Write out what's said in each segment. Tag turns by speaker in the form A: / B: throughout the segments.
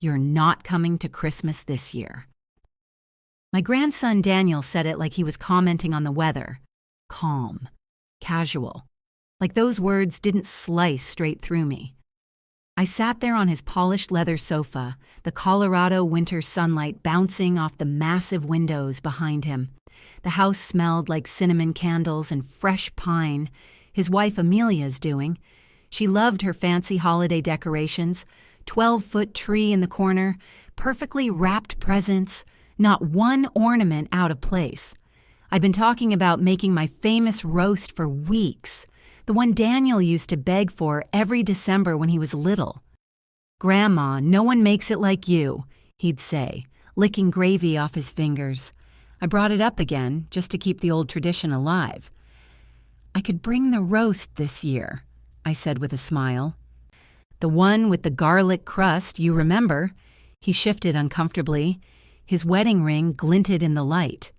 A: You're not coming to Christmas this year." My grandson Daniel said it like he was commenting on the weather. Calm, casual, like those words didn't slice straight through me. I sat there on his polished leather sofa, the Colorado winter sunlight bouncing off the massive windows behind him. The house smelled like cinnamon candles and fresh pine. His wife Amelia's doing. She loved her fancy holiday decorations, 12-foot tree in the corner, perfectly wrapped presents, not one ornament out of place. I've been talking about making my famous roast for weeks, the one Daniel used to beg for every December when he was little. "Grandma, no one makes it like you," he'd say, licking gravy off his fingers. I brought it up again, just to keep the old tradition alive. "I could bring the roast this year," I said with a smile. "The one with the garlic crust, you remember." He shifted uncomfortably. His wedding ring glinted in the light,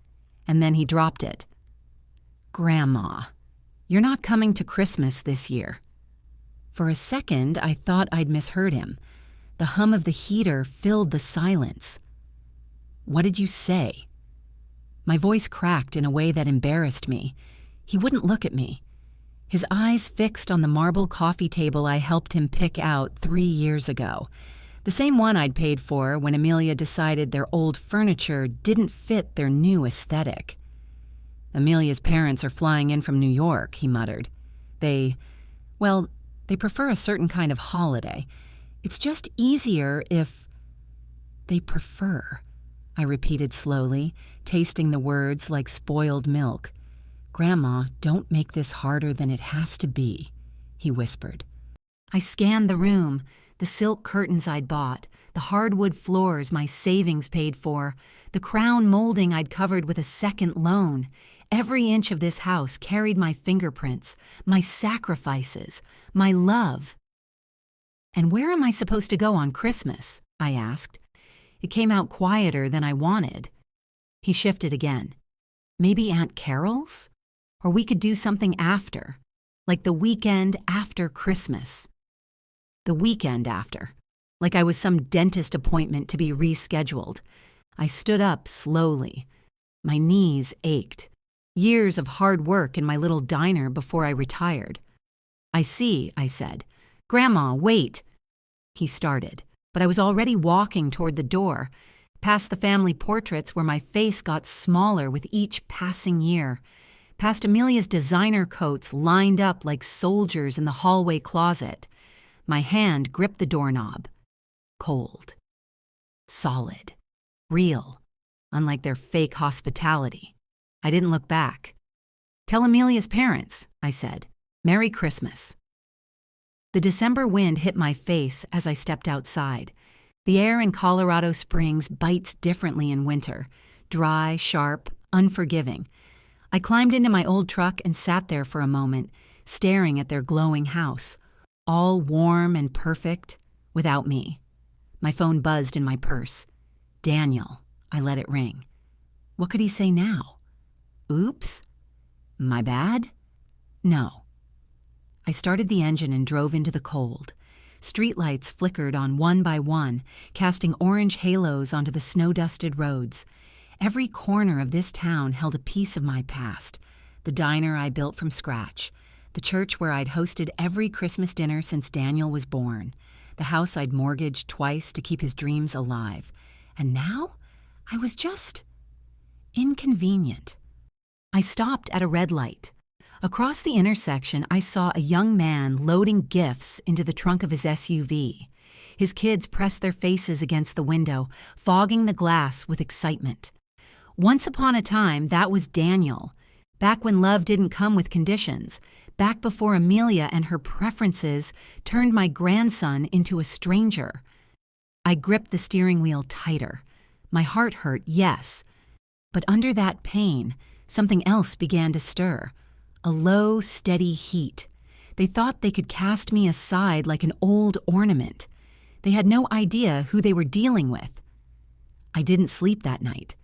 A: and then he dropped it. "Grandma, you're not coming to Christmas this year." For a second, I thought I'd misheard him. The hum of the heater filled the silence. "What did you say?" My voice cracked in a way that embarrassed me. He wouldn't look at me. His eyes fixed on the marble coffee table I helped him pick out 3 years ago. The same one I'd paid for when Amelia decided their old furniture didn't fit their new aesthetic. "Amelia's parents are flying in from New York," he muttered. They prefer a certain kind of holiday. It's just easier if..." "They prefer," I repeated slowly, tasting the words like spoiled milk. "Grandma, don't make this harder than it has to be," he whispered. I scanned the room, the silk curtains I'd bought, the hardwood floors my savings paid for, the crown molding I'd covered with a second loan. Every inch of this house carried my fingerprints, my sacrifices, my love. "And where am I supposed to go on Christmas?" I asked. It came out quieter than I wanted. He shifted again. "Maybe Aunt Carol's? Or we could do something after, like the weekend after Christmas." The weekend after, like I was some dentist appointment to be rescheduled. I stood up slowly. My knees ached. Years of hard work in my little diner before I retired. "I see," I said. "Grandma, wait." He started, but I was already walking toward the door, past the family portraits where my face got smaller with each passing year, past Amelia's designer coats lined up like soldiers in the hallway closet. My hand gripped the doorknob. Cold. Solid. Real. Unlike their fake hospitality. I didn't look back. "Tell Amelia's parents," I said. "Merry Christmas." The December wind hit my face as I stepped outside. The air in Colorado Springs bites differently in winter. Dry, sharp, unforgiving. I climbed into my old truck and sat there for a moment, staring at their glowing house. All warm and perfect, without me. My phone buzzed in my purse. Daniel. I let it ring. What could he say now? Oops? My bad? No. I started the engine and drove into the cold. Streetlights flickered on one by one, casting orange halos onto the snow-dusted roads. Every corner of this town held a piece of my past. The diner I built from scratch. The church where I'd hosted every Christmas dinner since Daniel was born. The house I'd mortgaged twice to keep his dreams alive. And now, I was just inconvenient. I stopped at a red light. Across the intersection, I saw a young man loading gifts into the trunk of his SUV. His kids pressed their faces against the window, fogging the glass with excitement. Once upon a time, that was Daniel. Back when love didn't come with conditions. Back before Amelia and her preferences turned my grandson into a stranger. I gripped the steering wheel tighter. My heart hurt, yes. But under that pain, something else began to stir. A low, steady heat. They thought they could cast me aside like an old ornament. They had no idea who they were dealing with. I didn't sleep that night.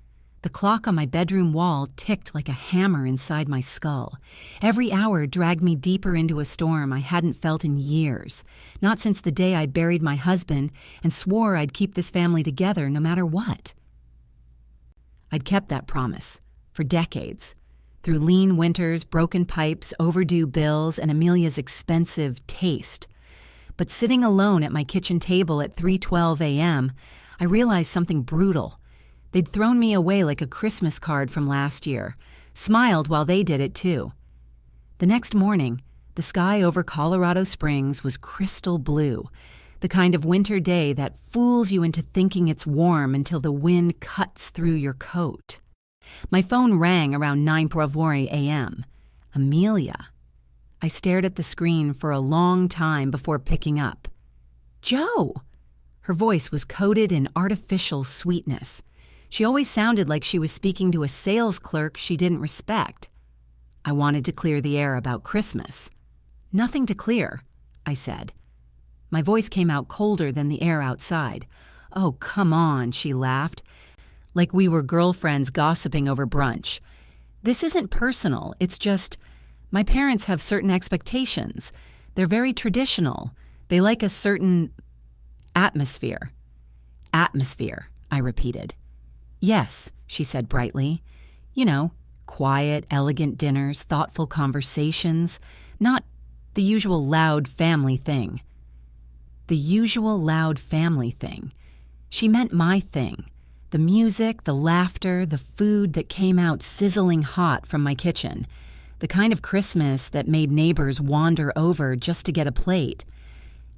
A: The clock on my bedroom wall ticked like a hammer inside my skull. Every hour dragged me deeper into a storm I hadn't felt in years, not since the day I buried my husband and swore I'd keep this family together no matter what. I'd kept that promise for decades, through lean winters, broken pipes, overdue bills, and Amelia's expensive taste. But sitting alone at my kitchen table at 3:12 a.m., I realized something brutal. They'd thrown me away like a Christmas card from last year, smiled while they did it too. The next morning, the sky over Colorado Springs was crystal blue, the kind of winter day that fools you into thinking it's warm until the wind cuts through your coat. My phone rang around 9:12 a.m. Amelia. I stared at the screen for a long time before picking up. Joe! Her voice was coated in artificial sweetness. She always sounded like she was speaking to a sales clerk she didn't respect. I wanted to clear the air about Christmas. Nothing to clear, I said. My voice came out colder than the air outside. Oh, come on, she laughed, like we were girlfriends gossiping over brunch. This isn't personal, it's just, my parents have certain expectations. They're very traditional. They like a certain atmosphere. Atmosphere, I repeated. Yes, she said brightly. You know, quiet, elegant dinners, thoughtful conversations, not the usual loud family thing. The usual loud family thing. She meant my thing. The music, the laughter, the food that came out sizzling hot from my kitchen. The kind of Christmas that made neighbors wander over just to get a plate.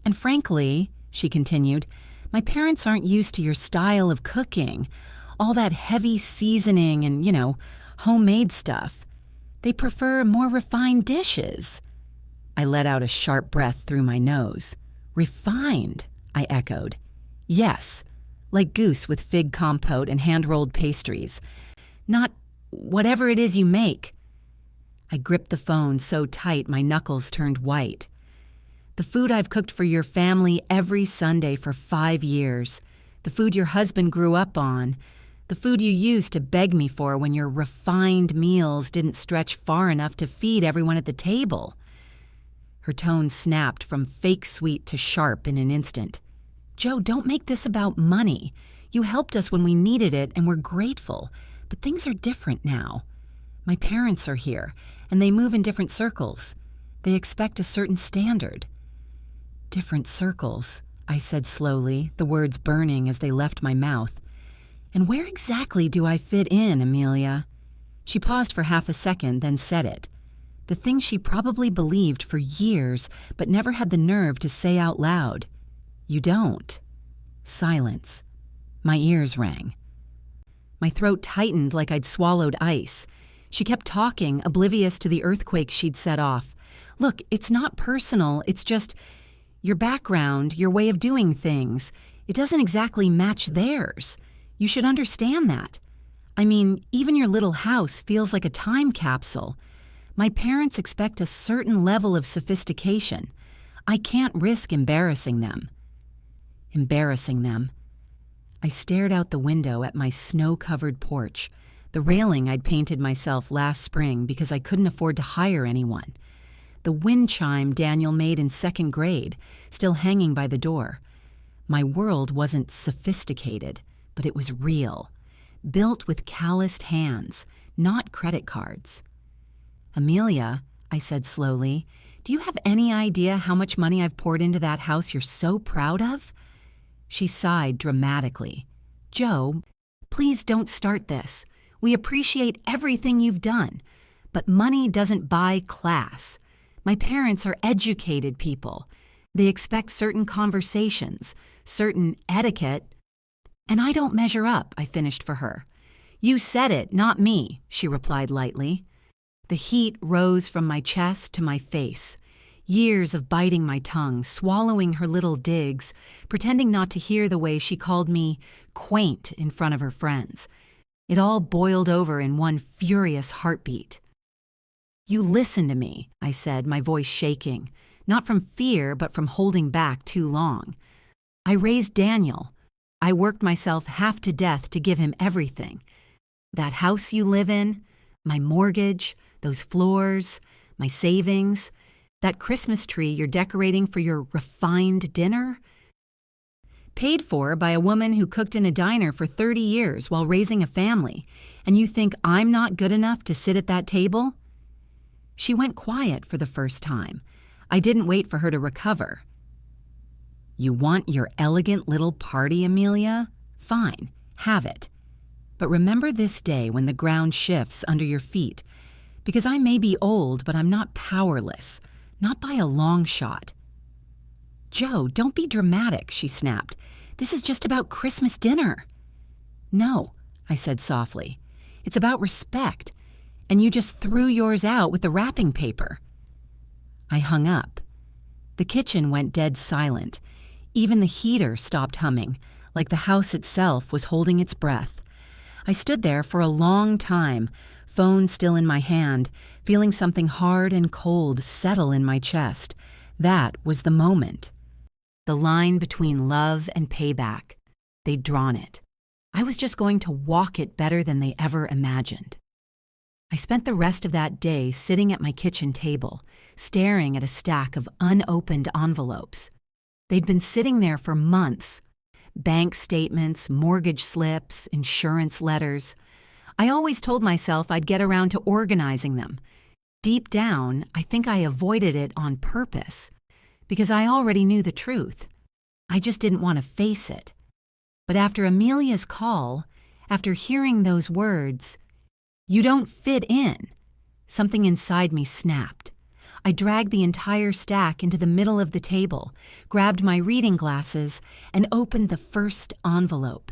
A: And frankly, she continued, my parents aren't used to your style of cooking. All that heavy seasoning and, homemade stuff. They prefer more refined dishes. I let out a sharp breath through my nose. Refined, I echoed. Yes, like goose with fig compote and hand-rolled pastries. Not whatever it is you make. I gripped the phone so tight my knuckles turned white. The food I've cooked for your family every Sunday for 5 years. The food your husband grew up on. The food you used to beg me for when your refined meals didn't stretch far enough to feed everyone at the table. Her tone snapped from fake sweet to sharp in an instant. Joe, don't make this about money. You helped us when we needed it and we're grateful. But things are different now. My parents are here, and they move in different circles. They expect a certain standard. Different circles, I said slowly, the words burning as they left my mouth. And where exactly do I fit in, Amelia? She paused for half a second, then said it. The thing she probably believed for years, but never had the nerve to say out loud. You don't. Silence. My ears rang. My throat tightened like I'd swallowed ice. She kept talking, oblivious to the earthquake she'd set off. Look, it's not personal, it's just your background, your way of doing things. It doesn't exactly match theirs. You should understand that. I mean, even your little house feels like a time capsule. My parents expect a certain level of sophistication. I can't risk embarrassing them. Embarrassing them. I stared out the window at my snow-covered porch, the railing I'd painted myself last spring because I couldn't afford to hire anyone. The wind chime Daniel made in 2nd grade, still hanging by the door. My world wasn't sophisticated, but it was real, built with calloused hands, not credit cards. Amelia, I said slowly, do you have any idea how much money I've poured into that house you're so proud of? She sighed dramatically. Joe, please don't start this. We appreciate everything you've done, but money doesn't buy class. My parents are educated people. They expect certain conversations, certain etiquette. And I don't measure up, I finished for her. You said it, not me, she replied lightly. The heat rose from my chest to my face. Years of biting my tongue, swallowing her little digs, pretending not to hear the way she called me quaint in front of her friends. It all boiled over in one furious heartbeat. You listen to me, I said, my voice shaking, not from fear, but from holding back too long. I raised Daniel. I worked myself half to death to give him everything. That house you live in, my mortgage, those floors, my savings, that Christmas tree you're decorating for your refined dinner? Paid for by a woman who cooked in a diner for 30 years while raising a family, and you think I'm not good enough to sit at that table? She went quiet for the first time. I didn't wait for her to recover. You want your elegant little party, Amelia? Fine, have it. But remember this day when the ground shifts under your feet, because I may be old, but I'm not powerless, not by a long shot. Joe, don't be dramatic, she snapped. This is just about Christmas dinner. No, I said softly. It's about respect, and you just threw yours out with the wrapping paper. I hung up. The kitchen went dead silent. Even the heater stopped humming, like the house itself was holding its breath. I stood there for a long time, phone still in my hand, feeling something hard and cold settle in my chest. That was the moment. The line between love and payback. They'd drawn it. I was just going to walk it better than they ever imagined. I spent the rest of that day sitting at my kitchen table, staring at a stack of unopened envelopes. They'd been sitting there for months. Bank statements, mortgage slips, insurance letters. I always told myself I'd get around to organizing them. Deep down, I think I avoided it on purpose, because I already knew the truth. I just didn't want to face it. But after Amelia's call, after hearing those words, "You don't fit in," something inside me snapped. I dragged the entire stack into the middle of the table, grabbed my reading glasses, and opened the first envelope.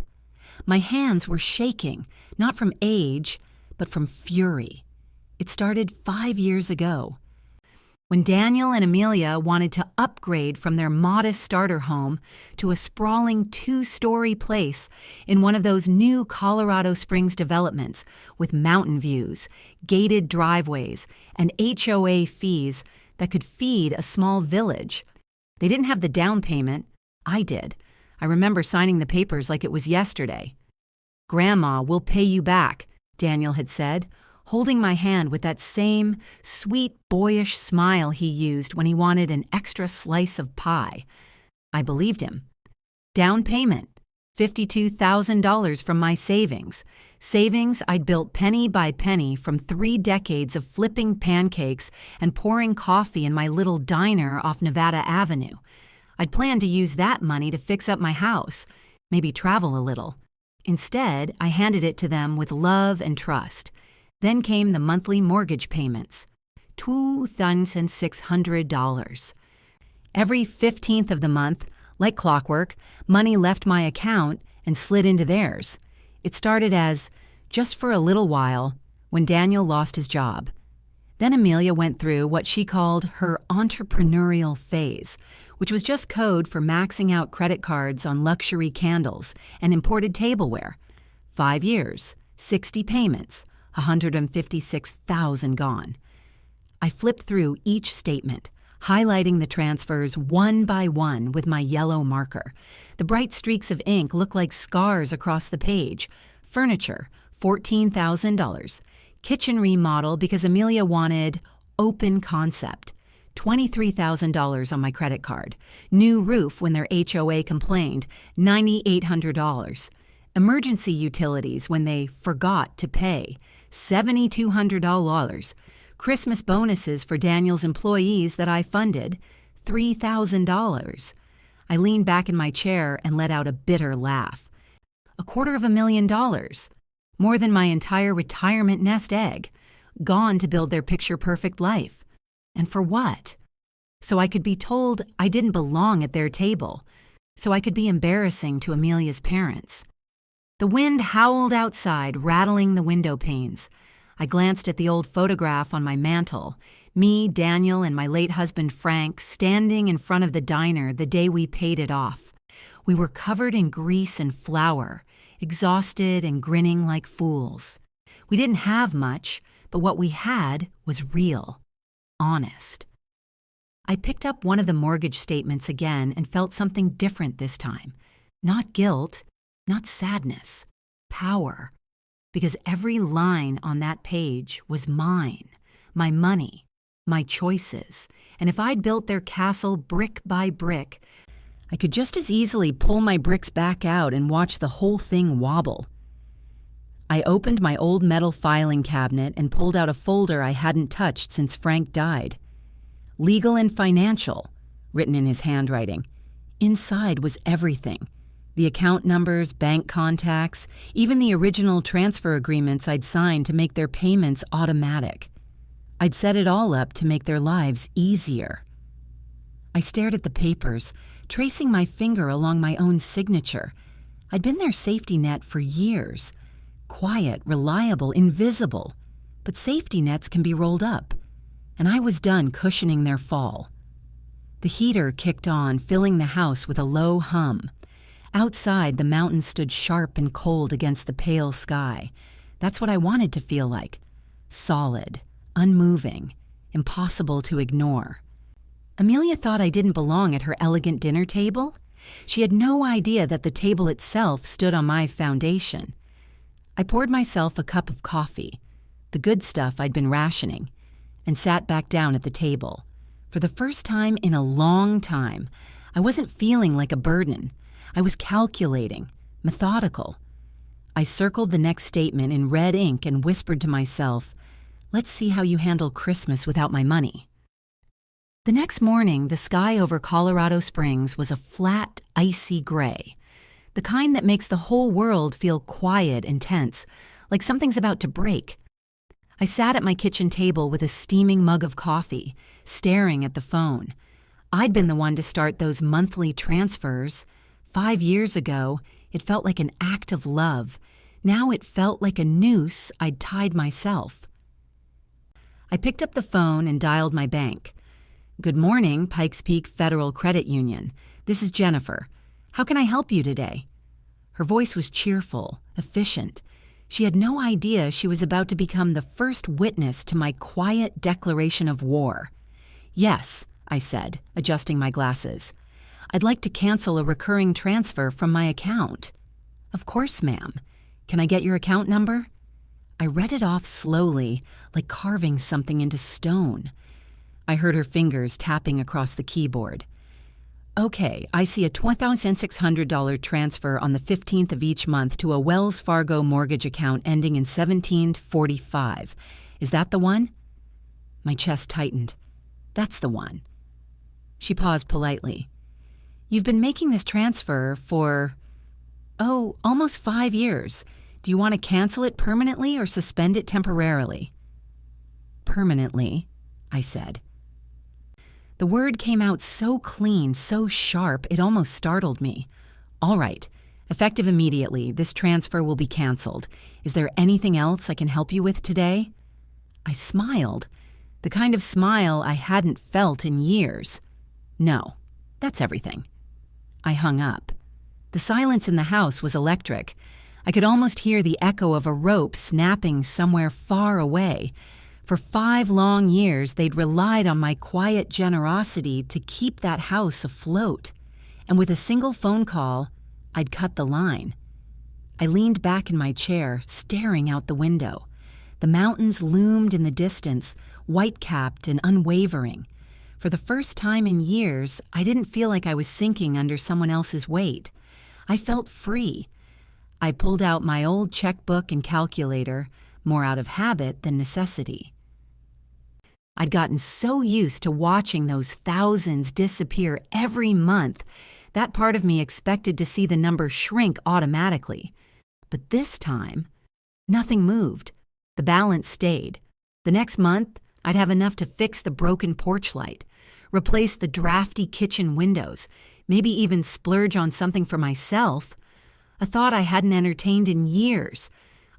A: My hands were shaking, not from age, but from fury. It started 5 years ago, when Daniel and Amelia wanted to upgrade from their modest starter home to a sprawling 2-story place in one of those new Colorado Springs developments with mountain views, gated driveways, and HOA fees that could feed a small village. They didn't have the down payment. I did. I remember signing the papers like it was yesterday. "Grandma will pay you back," Daniel had said, holding my hand with that same sweet, boyish smile he used when he wanted an extra slice of pie. I believed him. Down payment, $52,000 from my savings. Savings I'd built penny by penny from 3 decades of flipping pancakes and pouring coffee in my little diner off Nevada Avenue. I'd planned to use that money to fix up my house, maybe travel a little. Instead, I handed it to them with love and trust. Then came the monthly mortgage payments, $2,600. Every 15th of the month, like clockwork, money left my account and slid into theirs. It started as, just for a little while, when Daniel lost his job. Then Amelia went through what she called her entrepreneurial phase, which was just code for maxing out credit cards on luxury candles and imported tableware. 5 years, 60 payments, $156,000 gone. I flipped through each statement, highlighting the transfers one by one with my yellow marker. The bright streaks of ink looked like scars across the page. Furniture, $14,000. Kitchen remodel because Amelia wanted open concept, $23,000 on my credit card. New roof when their HOA complained, $9,800. Emergency utilities when they forgot to pay, $7,200. Christmas bonuses for Daniel's employees that I funded, $3,000. I leaned back in my chair and let out a bitter laugh. $250,000. More than my entire retirement nest egg. Gone to build their picture-perfect life. And for what? So I could be told I didn't belong at their table. So I could be embarrassing to Amelia's parents. The wind howled outside, rattling the window panes. I glanced at the old photograph on my mantel. Me, Daniel, and my late husband Frank standing in front of the diner the day we paid it off. We were covered in grease and flour, exhausted and grinning like fools. We didn't have much, but what we had was real, honest. I picked up one of the mortgage statements again and felt something different this time. Not guilt, not sadness, power. because every line on that page was mine, my money, my choices, and if I'd built their castle brick by brick, I could just as easily pull my bricks back out and watch the whole thing wobble. I opened my old metal filing cabinet and pulled out a folder I hadn't touched since Frank died. Legal and financial, written in his handwriting. Inside was everything. The account numbers, bank contacts, even the original transfer agreements I'd signed to make their payments automatic. I'd set it all up to make their lives easier. I stared at the papers, tracing my finger along my own signature. I'd been their safety net for years. Quiet, reliable, invisible. But safety nets can be rolled up. And I was done cushioning their fall. The heater kicked on, filling the house with a low hum. Outside, the mountains stood sharp and cold against the pale sky. That's what I wanted to feel like. Solid, unmoving, impossible to ignore. Amelia thought I didn't belong at her elegant dinner table. She had no idea that the table itself stood on my foundation. I poured myself a cup of coffee, the good stuff I'd been rationing, and sat back down at the table. For the first time in a long time, I wasn't feeling like a burden. I was calculating, methodical. I circled the next statement in red ink and whispered to myself, "Let's see how you handle Christmas without my money." The next morning, the sky over Colorado Springs was a flat, icy gray, the kind that makes the whole world feel quiet and tense, like something's about to break. I sat at my kitchen table with a steaming mug of coffee, staring at the phone. I'd been the one to start those monthly transfers. 5 years ago, it felt like an act of love. Now it felt like a noose I'd tied myself. I picked up the phone and dialed my bank. "Good morning, Pikes Peak Federal Credit Union. This is Jennifer. How can I help you today?" Her voice was cheerful, efficient. She had no idea she was about to become the first witness to my quiet declaration of war. "Yes," I said, adjusting my glasses. "I'd like to cancel a recurring transfer from my account." "Of course, ma'am. Can I get your account number?" I read it off slowly, like carving something into stone. I heard her fingers tapping across the keyboard. "Okay, I see a $2,600 transfer on the 15th of each month to a Wells Fargo mortgage account ending in 1745. Is that the one?" My chest tightened. "That's the one." She paused politely. "You've been making this transfer for, almost 5 years. Do you want to cancel it permanently or suspend it temporarily?" "Permanently," I said. The word came out so clean, so sharp, it almost startled me. "All right. Effective immediately, this transfer will be canceled. Is there anything else I can help you with today?" I smiled, the kind of smile I hadn't felt in years. "No, that's everything." I hung up. The silence in the house was electric. I could almost hear the echo of a rope snapping somewhere far away. For 5 long years, they'd relied on my quiet generosity to keep that house afloat. And with a single phone call, I'd cut the line. I leaned back in my chair, staring out the window. The mountains loomed in the distance, white-capped and unwavering. For the first time in years, I didn't feel like I was sinking under someone else's weight. I felt free. I pulled out my old checkbook and calculator, more out of habit than necessity. I'd gotten so used to watching those thousands disappear every month, that part of me expected to see the number shrink automatically. But this time, nothing moved. The balance stayed. The next month, I'd have enough to fix the broken porch light, replace the drafty kitchen windows, maybe even splurge on something for myself. A thought I hadn't entertained in years.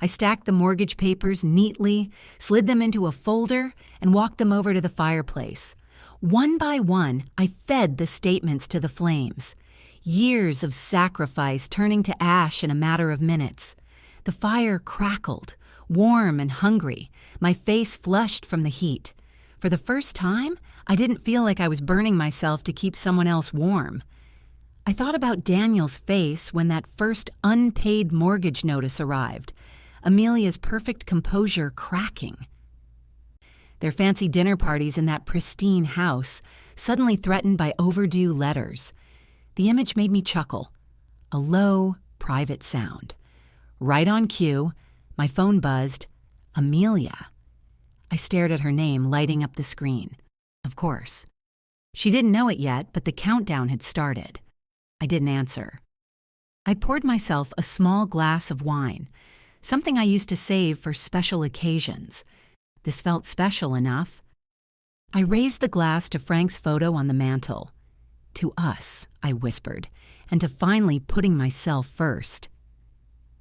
A: I stacked the mortgage papers neatly, slid them into a folder, and walked them over to the fireplace. One by one, I fed the statements to the flames. Years of sacrifice turning to ash in a matter of minutes. The fire crackled, warm and hungry, my face flushed from the heat. For the first time, I didn't feel like I was burning myself to keep someone else warm. I thought about Daniel's face when that first unpaid mortgage notice arrived. Amelia's perfect composure cracking. Their fancy dinner parties in that pristine house, suddenly threatened by overdue letters. The image made me chuckle. A low, private sound. Right on cue, my phone buzzed. Amelia. I stared at her name lighting up the screen. Of course. She didn't know it yet, but the countdown had started. I didn't answer. I poured myself a small glass of wine, something I used to save for special occasions. This felt special enough. I raised the glass to Frank's photo on the mantel. To us, I whispered, and to finally putting myself first.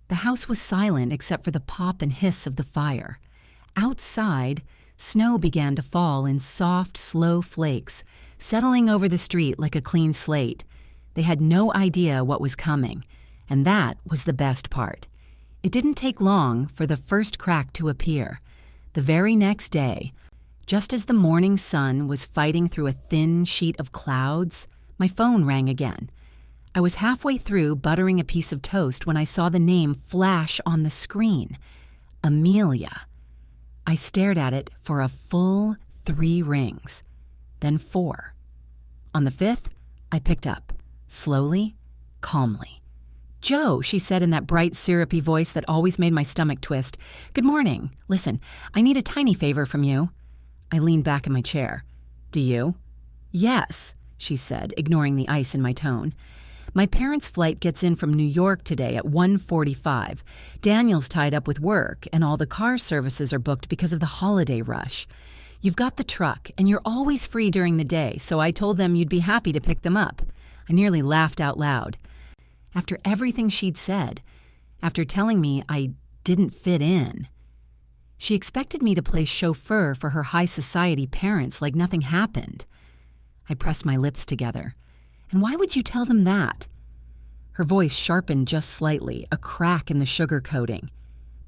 A: The house was silent except for the pop and hiss of the fire. Outside, snow began to fall in soft, slow flakes, settling over the street like a clean slate. They had no idea what was coming, and that was the best part. It didn't take long for the first crack to appear. The very next day, just as the morning sun was fighting through a thin sheet of clouds, my phone rang again. I was halfway through buttering a piece of toast when I saw the name flash on the screen. Amelia. I stared at it for a full 3 rings, then 4. On the 5th, I picked up, slowly, calmly. "Joe," she said in that bright, syrupy voice that always made my stomach twist. "Good morning. Listen, I need a tiny favor from you." I leaned back in my chair. "Do you?" "Yes," she said, ignoring the ice in my tone. "My parents' flight gets in from New York today at 1:45. Daniel's tied up with work, and all the car services are booked because of the holiday rush. You've got the truck, and you're always free during the day, so I told them you'd be happy to pick them up." I nearly laughed out loud. After everything she'd said, after telling me I didn't fit in, she expected me to play chauffeur for her high society parents like nothing happened. I pressed my lips together. "And why would you tell them that?" Her voice sharpened just slightly, a crack in the sugar coating.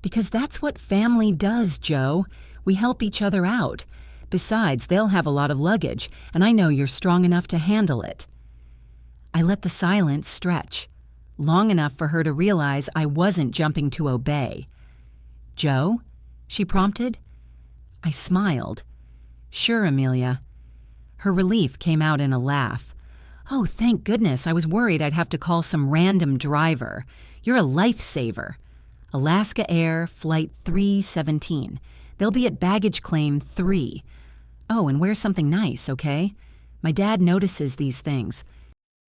A: "Because that's what family does, Joe. We help each other out. Besides, they'll have a lot of luggage, and I know you're strong enough to handle it." I let the silence stretch, long enough for her to realize I wasn't jumping to obey. "Joe?" she prompted. I smiled. "Sure, Amelia." Her relief came out in a laugh. "Oh, thank goodness. I was worried I'd have to call some random driver. You're a lifesaver. Alaska Air, Flight 317. They'll be at baggage claim 3. Oh, and wear something nice, okay? My dad notices these things.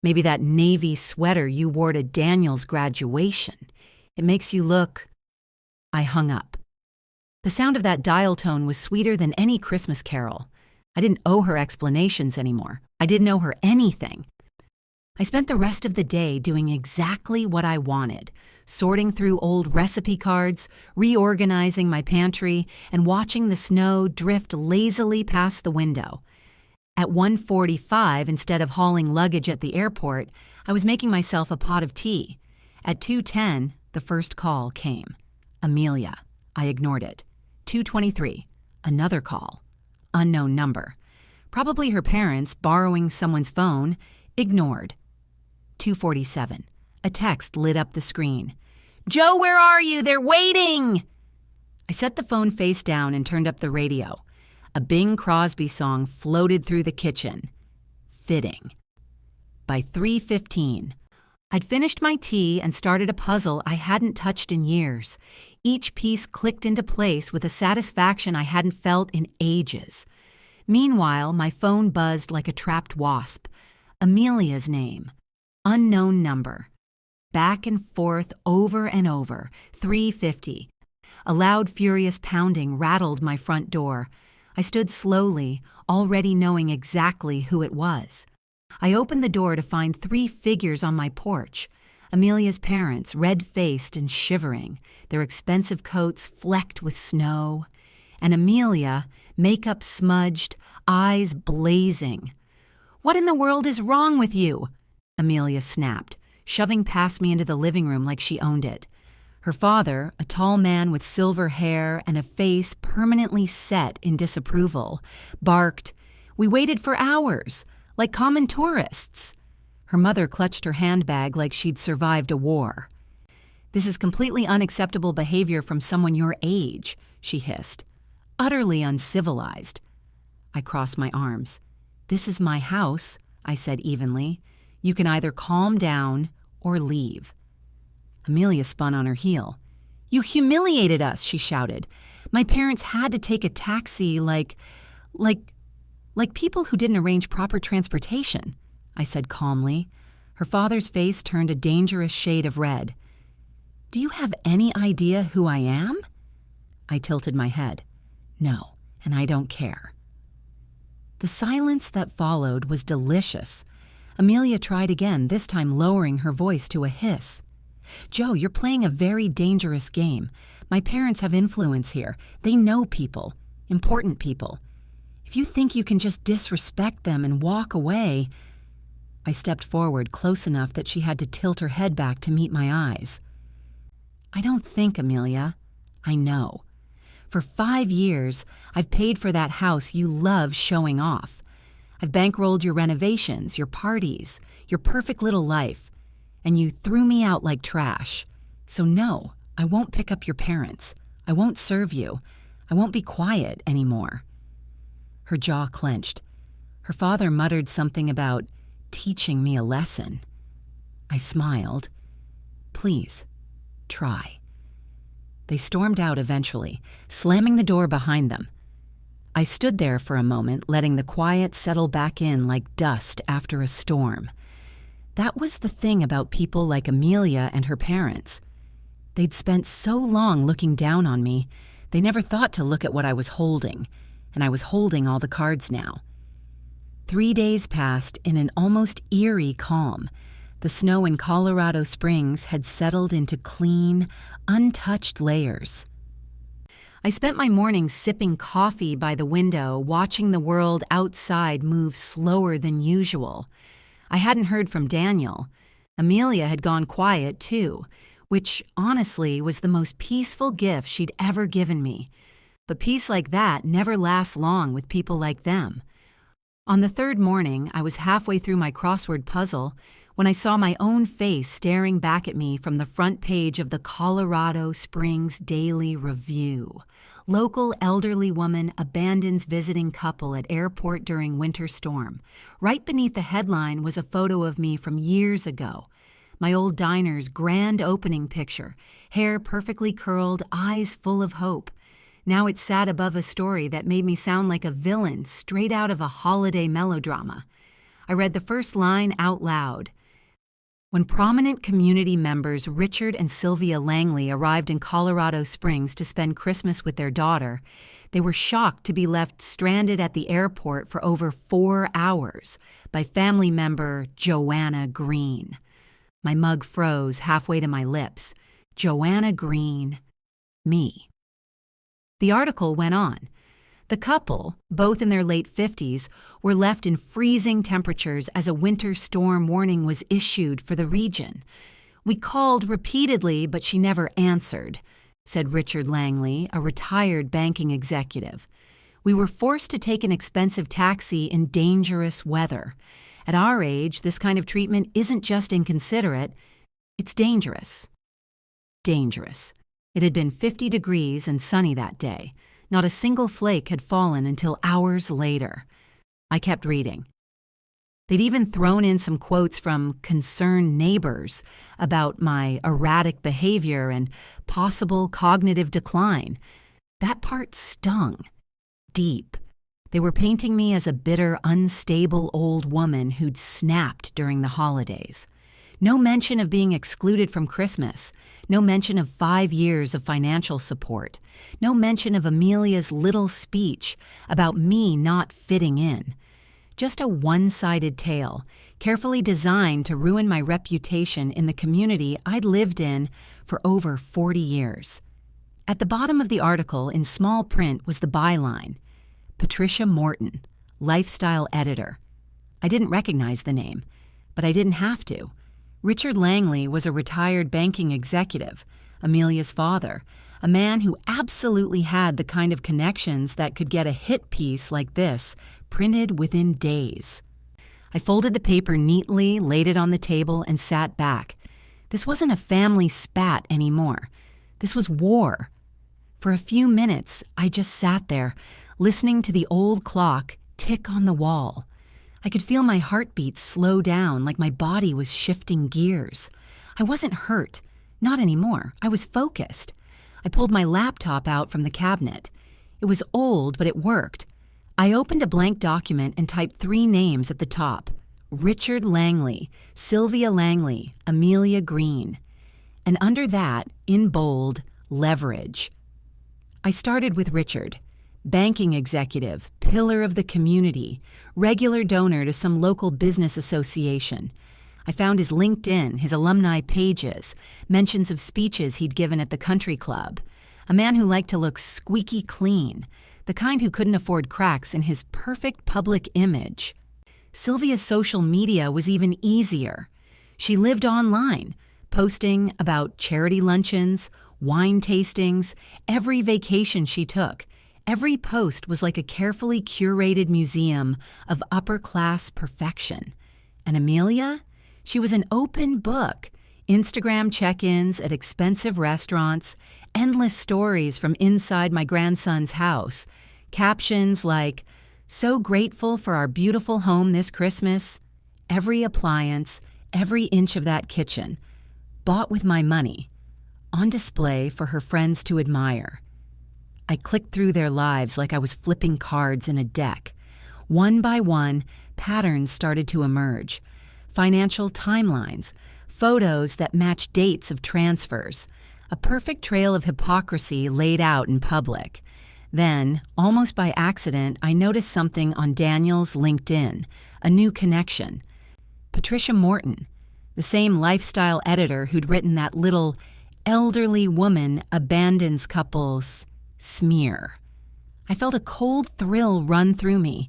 A: Maybe that navy sweater you wore to Daniel's graduation. It makes you look—" I hung up. The sound of that dial tone was sweeter than any Christmas carol. I didn't owe her explanations anymore. I didn't owe her anything. I spent the rest of the day doing exactly what I wanted, sorting through old recipe cards, reorganizing my pantry, and watching the snow drift lazily past the window. At 1:45, instead of hauling luggage at the airport, I was making myself a pot of tea. At 2:10, the first call came. Amelia. I ignored it. 2:23, another call. Unknown number. Probably her parents borrowing someone's phone. Ignored. 2:47, a text lit up the screen. "Joe, where are you? They're waiting!" I set the phone face down and turned up the radio. A Bing Crosby song floated through the kitchen. Fitting. By 3:15, I'd finished my tea and started a puzzle I hadn't touched in years. Each piece clicked into place with a satisfaction I hadn't felt in ages. Meanwhile, my phone buzzed like a trapped wasp. Amelia's name. Unknown number. Back and forth, over and over. 3:50. A loud, furious pounding rattled my front door. I stood slowly, already knowing exactly who it was. I opened the door to find 3 figures on my porch. Amelia's parents, red-faced and shivering, their expensive coats flecked with snow. And Amelia, makeup smudged, eyes blazing. "What in the world is wrong with you?" Amelia snapped, shoving past me into the living room like she owned it. Her father, a tall man with silver hair and a face permanently set in disapproval, barked, "We waited for hours, like common tourists." Her mother clutched her handbag like she'd survived a war. This is completely unacceptable behavior from someone your age, she hissed. Utterly uncivilized. I crossed my arms. This is my house, I said evenly. You can either calm down or leave. Amelia spun on her heel. You humiliated us, she shouted. My parents had to take a taxi like people who didn't arrange proper transportation, I said calmly. Her father's face turned a dangerous shade of red. Do you have any idea who I am? I tilted my head. No, and I don't care. The silence that followed was delicious. Amelia tried again, this time lowering her voice to a hiss. Joe, you're playing a very dangerous game. My parents have influence here. They know people, important people. If you think you can just disrespect them and walk away... I stepped forward close enough that she had to tilt her head back to meet my eyes. I don't think, Amelia. I know. For 5 years, I've paid for that house you love showing off. I've bankrolled your renovations, your parties, your perfect little life, and you threw me out like trash. So no, I won't pick up your parents. I won't serve you. I won't be quiet anymore. Her jaw clenched. Her father muttered something about teaching me a lesson. I smiled. Please, try. They stormed out eventually, slamming the door behind them. I stood there for a moment, letting the quiet settle back in like dust after a storm. That was the thing about people like Amelia and her parents. They'd spent so long looking down on me, they never thought to look at what I was holding, and I was holding all the cards now. 3 days passed in an almost eerie calm. The snow in Colorado Springs had settled into clean, untouched layers. I spent my mornings sipping coffee by the window, watching the world outside move slower than usual. I hadn't heard from Daniel. Amelia had gone quiet, too, which, honestly, was the most peaceful gift she'd ever given me. But peace like that never lasts long with people like them. On the third morning, I was halfway through my crossword puzzle when I saw my own face staring back at me from the front page of the Colorado Springs Daily Review. Local elderly woman abandons visiting couple at airport during winter storm. Right beneath the headline was a photo of me from years ago. My old diner's grand opening picture, hair perfectly curled, eyes full of hope. Now it sat above a story that made me sound like a villain straight out of a holiday melodrama. I read the first line out loud. When prominent community members Richard and Sylvia Langley arrived in Colorado Springs to spend Christmas with their daughter, they were shocked to be left stranded at the airport for over 4 hours by family member Joanna Green. My mug froze halfway to my lips. Joanna Green. Me. The article went on. The couple, both in their late 50s, were left in freezing temperatures as a winter storm warning was issued for the region. We called repeatedly, but she never answered, said Richard Langley, a retired banking executive. We were forced to take an expensive taxi in dangerous weather. At our age, this kind of treatment isn't just inconsiderate, it's dangerous. Dangerous. It had been 50 degrees and sunny that day. Not a single flake had fallen until hours later. I kept reading. They'd even thrown in some quotes from concerned neighbors about my erratic behavior and possible cognitive decline. That part stung. Deep. They were painting me as a bitter, unstable old woman who'd snapped during the holidays. No mention of being excluded from Christmas. No mention of 5 years of financial support. No mention of Amelia's little speech about me not fitting in. Just a one-sided tale, carefully designed to ruin my reputation in the community I'd lived in for over 40 years. At the bottom of the article, in small print, was the byline, Patricia Morton, lifestyle editor. I didn't recognize the name, but I didn't have to. Richard Langley was a retired banking executive, Amelia's father, a man who absolutely had the kind of connections that could get a hit piece like this printed within days. I folded the paper neatly, laid it on the table, and sat back. This wasn't a family spat anymore. This was war. For a few minutes, I just sat there, listening to the old clock tick on the wall. I could feel my heartbeat slow down, like my body was shifting gears. I wasn't hurt. Not anymore. I was focused. I pulled my laptop out from the cabinet. It was old, but it worked. I opened a blank document and typed 3 names at the top: Richard Langley, Sylvia Langley, Amelia Green. And under that, in bold, leverage. I started with Richard. Banking executive, pillar of the community, regular donor to some local business association. I found his LinkedIn, his alumni pages, mentions of speeches he'd given at the country club. A man who liked to look squeaky clean, the kind who couldn't afford cracks in his perfect public image. Sylvia's social media was even easier. She lived online, posting about charity luncheons, wine tastings, every vacation she took. Every post was like a carefully curated museum of upper-class perfection. And Amelia? She was an open book. Instagram check-ins at expensive restaurants, endless stories from inside my grandson's house, captions like, "So grateful for our beautiful home this Christmas," every appliance, every inch of that kitchen, bought with my money, on display for her friends to admire. I clicked through their lives like I was flipping cards in a deck. One by one, patterns started to emerge. Financial timelines, photos that match dates of transfers, a perfect trail of hypocrisy laid out in public. Then, almost by accident, I noticed something on Daniel's LinkedIn, a new connection. Patricia Morton, the same lifestyle editor who'd written that little elderly woman abandons couples smear. I felt a cold thrill run through me.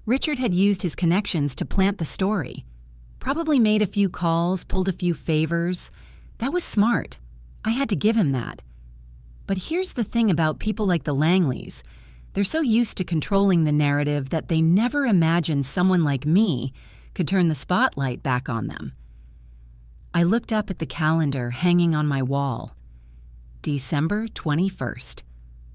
A: Richard had used his connections to plant the story. Probably made a few calls, pulled a few favors. That was smart. I had to give him that. But here's the thing about people like the Langleys. They're so used to controlling the narrative that they never imagined someone like me could turn the spotlight back on them. I looked up at the calendar hanging on my wall. December 21st.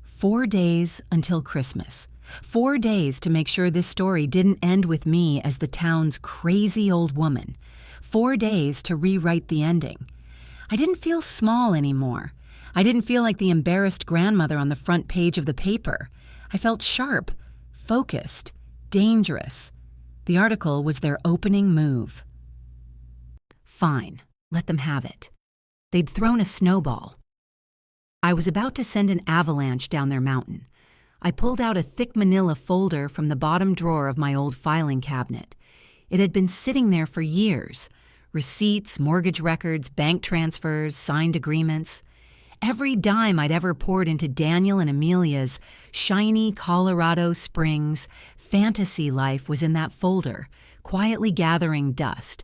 A: 4 days until Christmas. 4 days to make sure this story didn't end with me as the town's crazy old woman. 4 days to rewrite the ending. I didn't feel small anymore. I didn't feel like the embarrassed grandmother on the front page of the paper. I felt sharp, focused, dangerous. The article was their opening move. Fine, let them have it. They'd thrown a snowball. I was about to send an avalanche down their mountain. I pulled out a thick manila folder from the bottom drawer of my old filing cabinet. It had been sitting there for years. Receipts, mortgage records, bank transfers, signed agreements. Every dime I'd ever poured into Daniel and Amelia's shiny Colorado Springs fantasy life was in that folder, quietly gathering dust.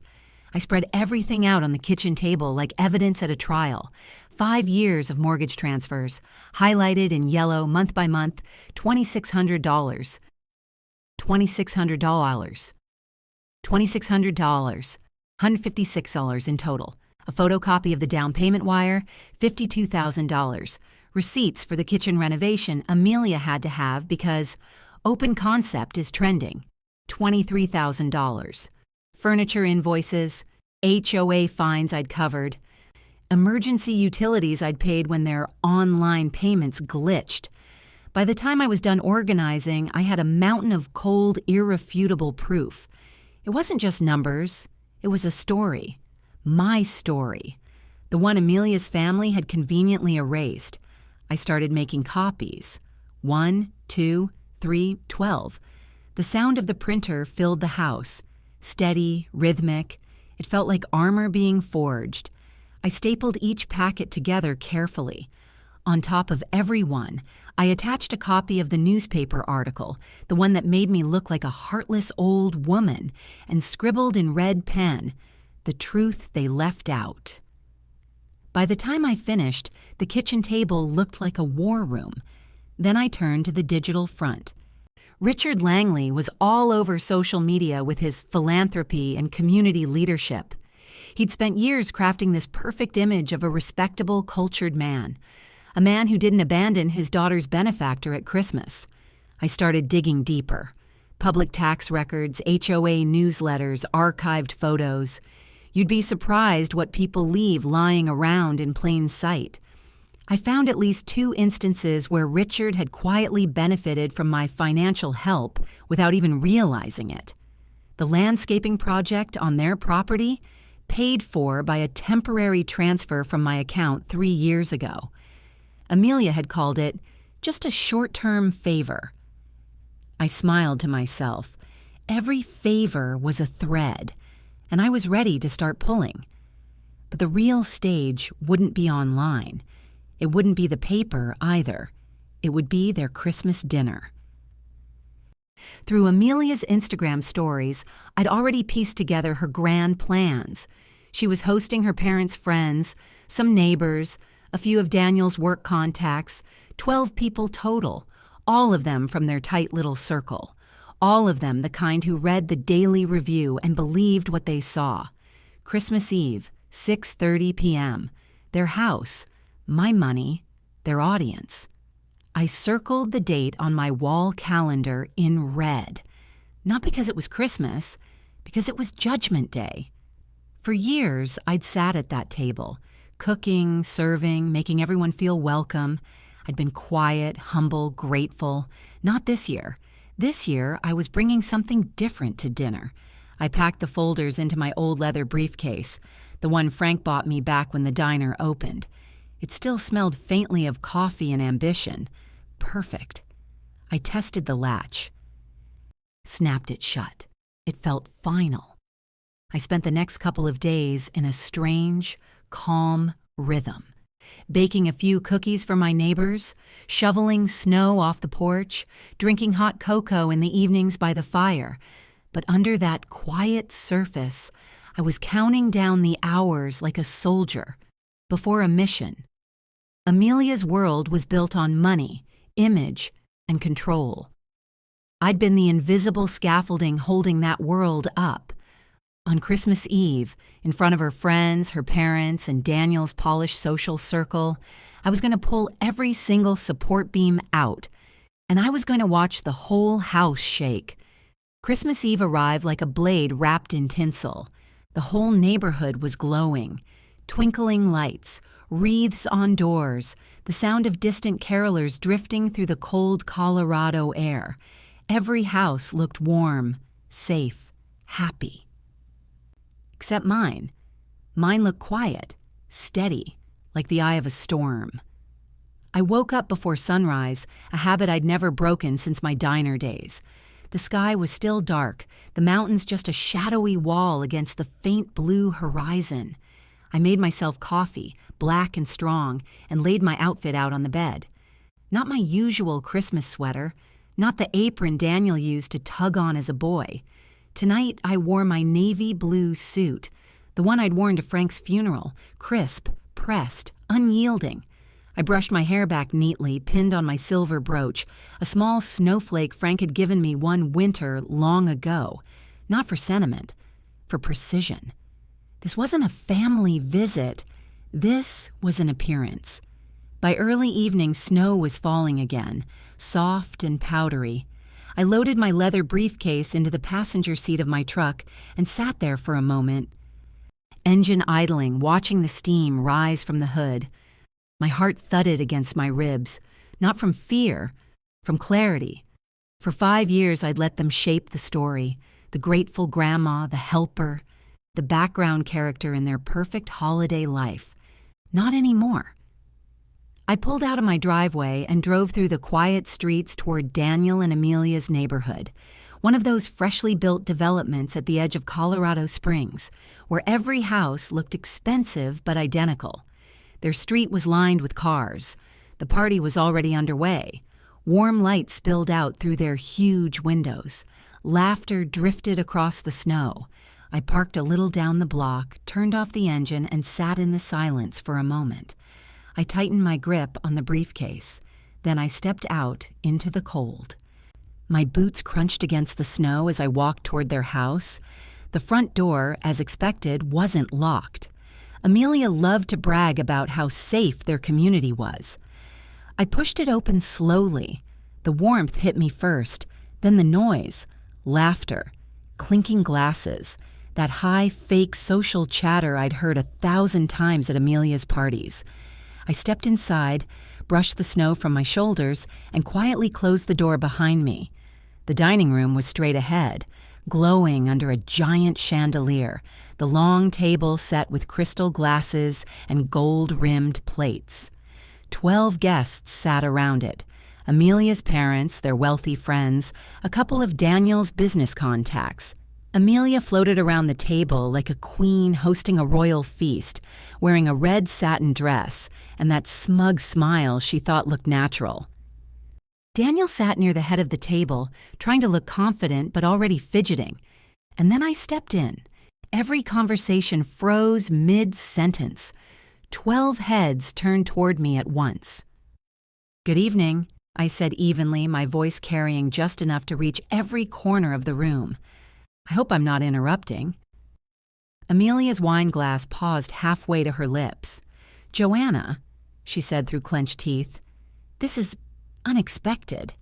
A: I spread everything out on the kitchen table like evidence at a trial. 5 years of mortgage transfers, highlighted in yellow month by month, $2,600. $2,600. $2,600. $156 in total. A photocopy of the down payment wire, $52,000. Receipts for the kitchen renovation Amelia had to have because open concept is trending, $23,000. Furniture invoices, HOA fines I'd covered, emergency utilities I'd paid when their online payments glitched. By the time I was done organizing, I had a mountain of cold, irrefutable proof. It wasn't just numbers, it was a story. My story. The one Amelia's family had conveniently erased. I started making copies. 1, 2, 3, 12. The sound of the printer filled the house. Steady, rhythmic. It felt like armor being forged. I stapled each packet together carefully. On top of every one, I attached a copy of the newspaper article, the one that made me look like a heartless old woman, and scribbled in red pen, "The truth they left out." By the time I finished, the kitchen table looked like a war room. Then I turned to the digital front. Richard Langley was all over social media with his philanthropy and community leadership. He'd spent years crafting this perfect image of a respectable, cultured man, a man who didn't abandon his daughter's benefactor at Christmas. I started digging deeper. Public tax records, HOA newsletters, archived photos. You'd be surprised what people leave lying around in plain sight. I found at least 2 instances where Richard had quietly benefited from my financial help without even realizing it. The landscaping project on their property, paid for by a temporary transfer from my account 3 years ago. Amelia had called it just a short-term favor. I smiled to myself. Every favor was a thread, and I was ready to start pulling. But the real stage wouldn't be online. It wouldn't be the paper either. It would be their Christmas dinner. Through Amelia's Instagram stories, I'd already pieced together her grand plans. She was hosting her parents' friends, some neighbors, a few of Daniel's work contacts, 12 people total, all of them from their tight little circle, all of them the kind who read the daily review and believed what they saw. Christmas Eve, 6:30 p.m., their house, my money, their audience. I circled the date on my wall calendar in red, not because it was Christmas, because it was Judgment Day. For years, I'd sat at that table, cooking, serving, making everyone feel welcome. I'd been quiet, humble, grateful. Not this year. This year, I was bringing something different to dinner. I packed the folders into my old leather briefcase, the one Frank bought me back when the diner opened. It still smelled faintly of coffee and ambition. Perfect. I tested the latch. Snapped it shut. It felt final. I spent the next couple of days in a strange, calm rhythm. Baking a few cookies for my neighbors, shoveling snow off the porch, drinking hot cocoa in the evenings by the fire. But under that quiet surface, I was counting down the hours like a soldier before a mission. Amelia's world was built on money, image, and control. I'd been the invisible scaffolding holding that world up. On Christmas Eve, in front of her friends, her parents, and Daniel's polished social circle, I was going to pull every single support beam out, and I was going to watch the whole house shake. Christmas Eve arrived like a blade wrapped in tinsel. The whole neighborhood was glowing. Twinkling lights, wreaths on doors, the sound of distant carolers drifting through the cold Colorado air. Every house looked warm, safe, happy. Except mine. Mine looked quiet, steady, like the eye of a storm. I woke up before sunrise, a habit I'd never broken since my diner days. The sky was still dark, the mountains just a shadowy wall against the faint blue horizon. I made myself coffee, black and strong, and laid my outfit out on the bed. Not my usual Christmas sweater, not the apron Daniel used to tug on as a boy. Tonight I wore my navy blue suit, the one I'd worn to Frank's funeral, crisp, pressed, unyielding. I brushed my hair back neatly, pinned on my silver brooch, a small snowflake Frank had given me one winter long ago. Not for sentiment, for precision. This wasn't a family visit. This was an appearance. By early evening, snow was falling again, soft and powdery. I loaded my leather briefcase into the passenger seat of my truck and sat there for a moment. Engine idling, watching the steam rise from the hood. My heart thudded against my ribs, not from fear, from clarity. For 5 years, I'd let them shape the story, the grateful grandma, the helper, the background character in their perfect holiday life. Not anymore. I pulled out of my driveway and drove through the quiet streets toward Daniel and Amelia's neighborhood, one of those freshly built developments at the edge of Colorado Springs, where every house looked expensive but identical. Their street was lined with cars. The party was already underway. Warm light spilled out through their huge windows. Laughter drifted across the snow. I parked a little down the block, turned off the engine, and sat in the silence for a moment. I tightened my grip on the briefcase. Then I stepped out into the cold. My boots crunched against the snow as I walked toward their house. The front door, as expected, wasn't locked. Amelia loved to brag about how safe their community was. I pushed it open slowly. The warmth hit me first, then the noise, laughter, clinking glasses, that high, fake social chatter I'd heard 1,000 times at Amelia's parties. I stepped inside, brushed the snow from my shoulders, and quietly closed the door behind me. The dining room was straight ahead, glowing under a giant chandelier, the long table set with crystal glasses and gold-rimmed plates. 12 guests sat around it. Amelia's parents, their wealthy friends, a couple of Daniel's business contacts. Amelia floated around the table like a queen hosting a royal feast, wearing a red satin dress and that smug smile she thought looked natural. Daniel sat near the head of the table, trying to look confident but already fidgeting. And then I stepped in. Every conversation froze mid-sentence. 12 heads turned toward me at once. "Good evening," I said evenly, my voice carrying just enough to reach every corner of the room. "I hope I'm not interrupting." Amelia's wine glass paused halfway to her lips. "Joanna," she said through clenched teeth, "this is unexpected."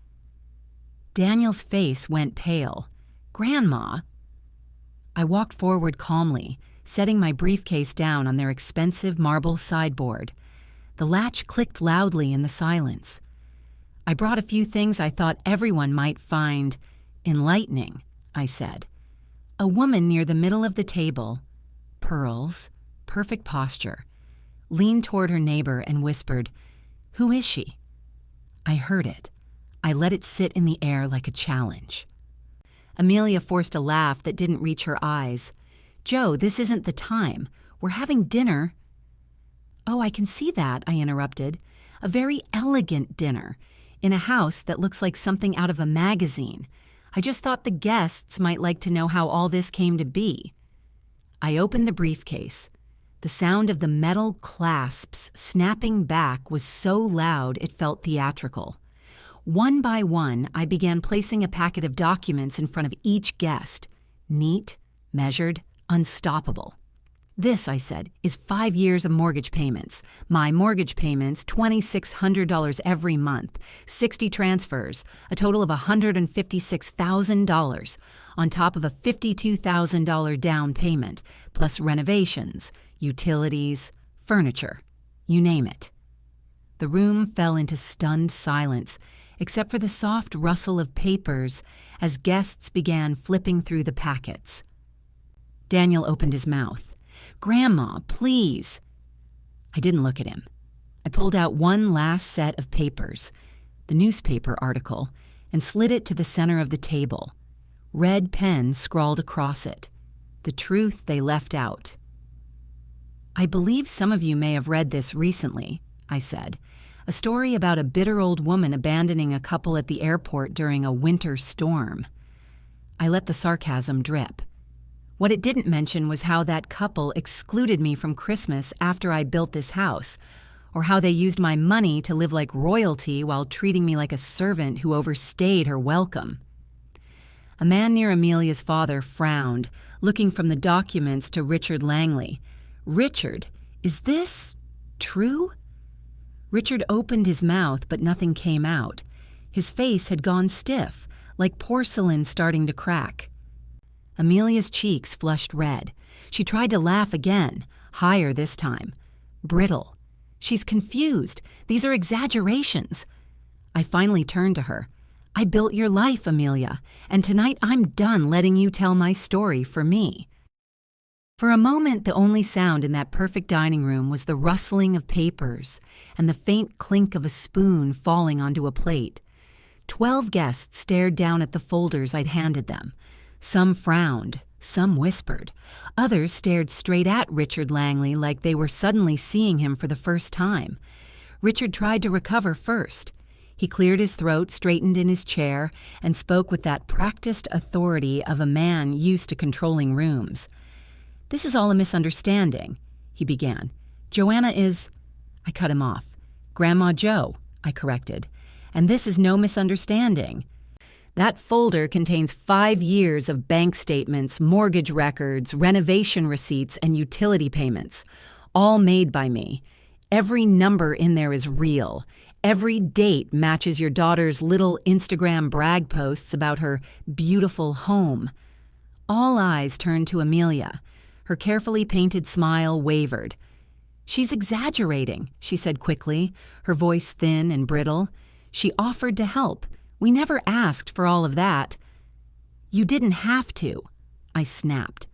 A: Daniel's face went pale. "Grandma." I walked forward calmly, setting my briefcase down on their expensive marble sideboard. The latch clicked loudly in the silence. "I brought a few things I thought everyone might find enlightening," I said. A woman near the middle of the table, pearls, perfect posture, leaned toward her neighbor and whispered, "Who is she?" I heard it. I let it sit in the air like a challenge. Amelia forced a laugh that didn't reach her eyes. "Joe, this isn't the time. We're having dinner." "Oh, I can see that," I interrupted. "A very elegant dinner, in a house that looks like something out of a magazine. I just thought the guests might like to know how all this came to be." I opened the briefcase. The sound of the metal clasps snapping back was so loud it felt theatrical. One by one, I began placing a packet of documents in front of each guest. Neat, measured, unstoppable. "This," I said, "is 5 years of mortgage payments. My mortgage payments, $2,600 every month, 60 transfers, a total of $156,000, on top of a $52,000 down payment, plus renovations, utilities, furniture, you name it." The room fell into stunned silence, except for the soft rustle of papers as guests began flipping through the packets. Daniel opened his mouth. "Grandma, please." I didn't look at him. I pulled out one last set of papers, the newspaper article, and slid it to the center of the table. Red pen scrawled across it. The truth they left out. "I believe some of you may have read this recently," I said. "A story about a bitter old woman abandoning a couple at the airport during a winter storm." I let the sarcasm drip. What it didn't mention was how that couple excluded me from Christmas after I built this house, or how they used my money to live like royalty while treating me like a servant who overstayed her welcome. A man near Amelia's father frowned, looking from the documents to Richard Langley. "Richard, is this true?" Richard opened his mouth, but nothing came out. His face had gone stiff, like porcelain starting to crack. Amelia's cheeks flushed red. She tried to laugh again, higher this time. Brittle. "She's confused. These are exaggerations." I finally turned to her. "I built your life, Amelia, and tonight I'm done letting you tell my story for me." For a moment, the only sound in that perfect dining room was the rustling of papers and the faint clink of a spoon falling onto a plate. 12 guests stared down at the folders I'd handed them. Some frowned, some whispered. Others stared straight at Richard Langley like they were suddenly seeing him for the first time. Richard tried to recover first. He cleared his throat, straightened in his chair, and spoke with that practiced authority of a man used to controlling rooms. "This is all a misunderstanding," he began. "Joanna is—" I cut him off. "Grandma Joe," I corrected. "And this is no misunderstanding. That folder contains 5 years of bank statements, mortgage records, renovation receipts, and utility payments, all made by me. Every number in there is real. Every date matches your daughter's little Instagram brag posts about her beautiful home. All eyes turned to Amelia. Her carefully painted smile wavered. "She's exaggerating," she said quickly, her voice thin and brittle. "She offered to help. We never asked for all of that." "You didn't have to," I snapped.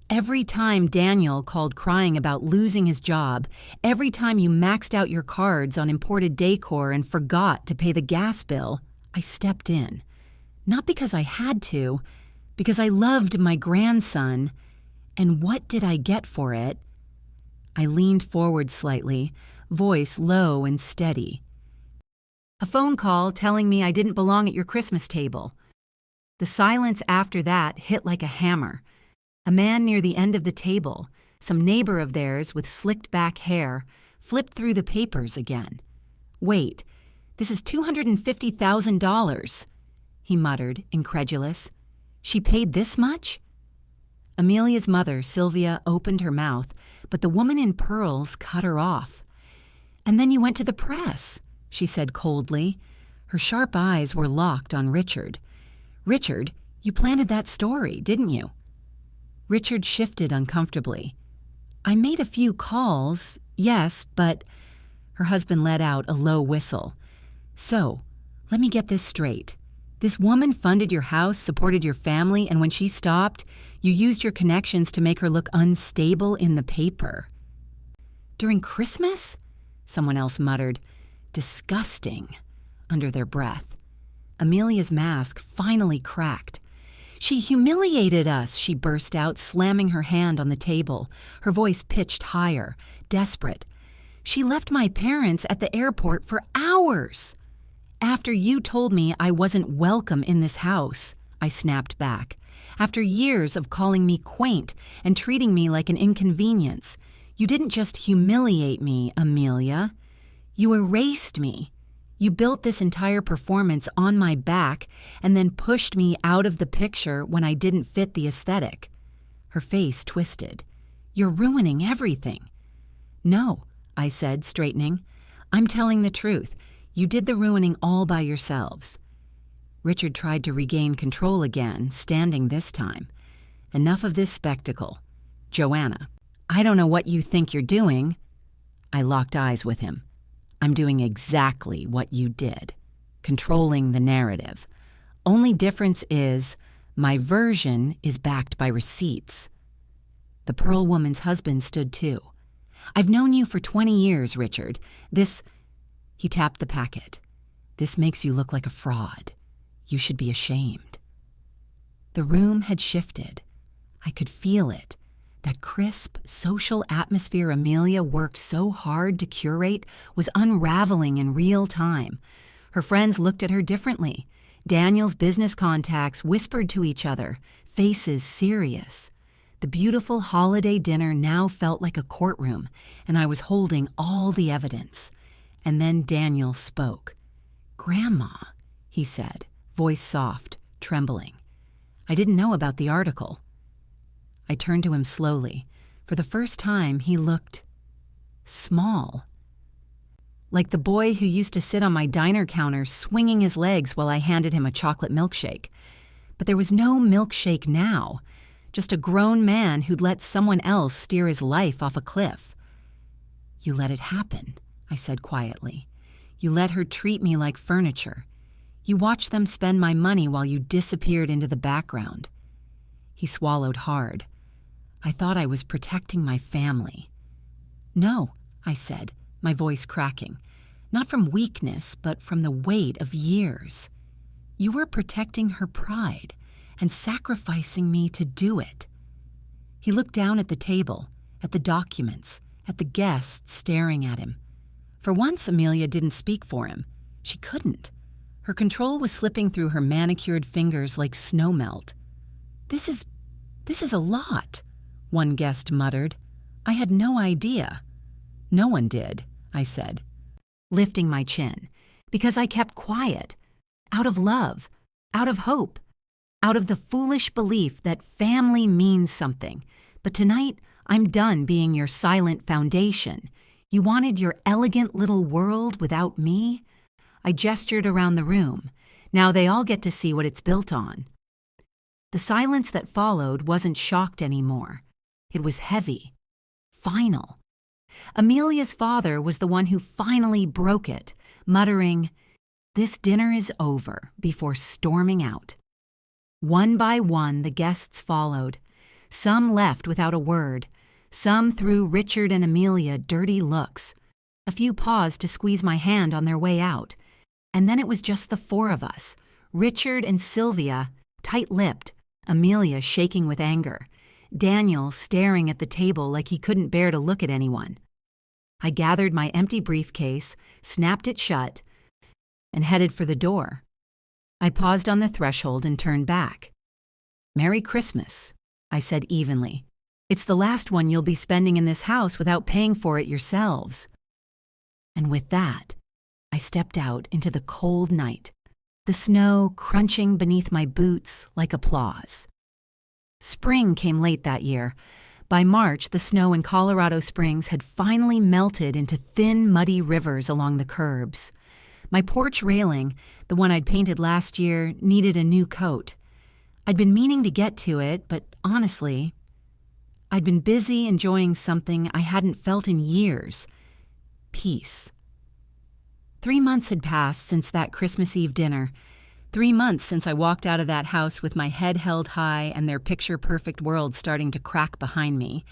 A: "Every time Daniel called crying about losing his job, every time you maxed out your cards on imported decor and forgot to pay the gas bill, I stepped in. Not because I had to, because I loved my grandson. And what did I get for it?" I leaned forward slightly, voice low and steady. "A phone call telling me I didn't belong at your Christmas table." The silence after that hit like a hammer. A man near the end of the table, some neighbor of theirs with slicked back hair, flipped through the papers again. "Wait, this is $250,000, he muttered, incredulous. "She paid this much?" Amelia's mother, Sylvia, opened her mouth, but the woman in pearls cut her off. "And then you went to the press," she said coldly. Her sharp eyes were locked on Richard. "Richard, you planted that story, didn't you?" Richard shifted uncomfortably. "I made a few calls, yes, but—" Her husband let out a low whistle. "So, let me get this straight. This woman funded your house, supported your family, and when she stopped, you used your connections to make her look unstable in the paper." "During Christmas?" someone else muttered. "Disgusting," under their breath. Amelia's mask finally cracked. "She humiliated us," she burst out, slamming her hand on the table, her voice pitched higher, desperate. "She left my parents at the airport for hours. After you told me I wasn't welcome in this house," I snapped back. "After years of calling me quaint and treating me like an inconvenience, you didn't just humiliate me, Amelia. You erased me. You built this entire performance on my back and then pushed me out of the picture when I didn't fit the aesthetic." Her face twisted. "You're ruining everything." "No," I said, straightening. "I'm telling the truth. You did the ruining all by yourselves." Richard tried to regain control again, standing this time. "Enough of this spectacle. Joanna, I don't know what you think you're doing." I locked eyes with him. "I'm doing exactly what you did. Controlling the narrative. Only difference is, my version is backed by receipts." The Pearl woman's husband stood too. "I've known you for 20 years, Richard. This—" He tapped the packet. "This makes you look like a fraud. You should be ashamed." The room had shifted. I could feel it. That crisp, social atmosphere Amelia worked so hard to curate was unraveling in real time. Her friends looked at her differently. Daniel's business contacts whispered to each other, faces serious. The beautiful holiday dinner now felt like a courtroom, and I was holding all the evidence. And then Daniel spoke. "Grandma," he said, voice soft, trembling. "I didn't know about the article." I turned to him slowly. For the first time, he looked small. Like the boy who used to sit on my diner counter swinging his legs while I handed him a chocolate milkshake. But there was no milkshake now, just a grown man who'd let someone else steer his life off a cliff. "You let it happen," I said quietly. "You let her treat me like furniture. You watched them spend my money while you disappeared into the background." He swallowed hard. "I thought I was protecting my family." "No," I said, my voice cracking. "Not from weakness, but from the weight of years. You were protecting her pride and sacrificing me to do it." He looked down at the table, at the documents, at the guests staring at him. For once, Amelia didn't speak for him. She couldn't. Her control was slipping through her manicured fingers like snow melt. This is a lot," one guest muttered. "I had no idea." "No one did," I said, lifting my chin, "because I kept quiet. Out of love. Out of hope. Out of the foolish belief that family means something. But tonight, I'm done being your silent foundation. You wanted your elegant little world without me? I gestured around the room. Now they all get to see what it's built on. The silence that followed wasn't shocked anymore. It was heavy. Final. Amelia's father was the one who finally broke it, muttering, "This dinner is over," before storming out. One by one, the guests followed. Some left without a word. Some threw Richard and Amelia dirty looks. A few paused to squeeze my hand on their way out. And then it was just the four of us, Richard and Sylvia, tight-lipped, Amelia shaking with anger, Daniel staring at the table like he couldn't bear to look at anyone. I gathered my empty briefcase, snapped it shut, and headed for the door. I paused on the threshold and turned back. "Merry Christmas," I said evenly. "It's the last one you'll be spending in this house without paying for it yourselves." And with that, I stepped out into the cold night, the snow crunching beneath my boots like applause. Spring came late that year. By March, the snow in Colorado Springs had finally melted into thin, muddy rivers along the curbs. My porch railing, the one I'd painted last year, needed a new coat. I'd been meaning to get to it, but honestly, I'd been busy enjoying something I hadn't felt in years: peace. 3 months had passed since that Christmas Eve dinner. 3 months since I walked out of that house with my head held high and their picture-perfect world starting to crack behind me,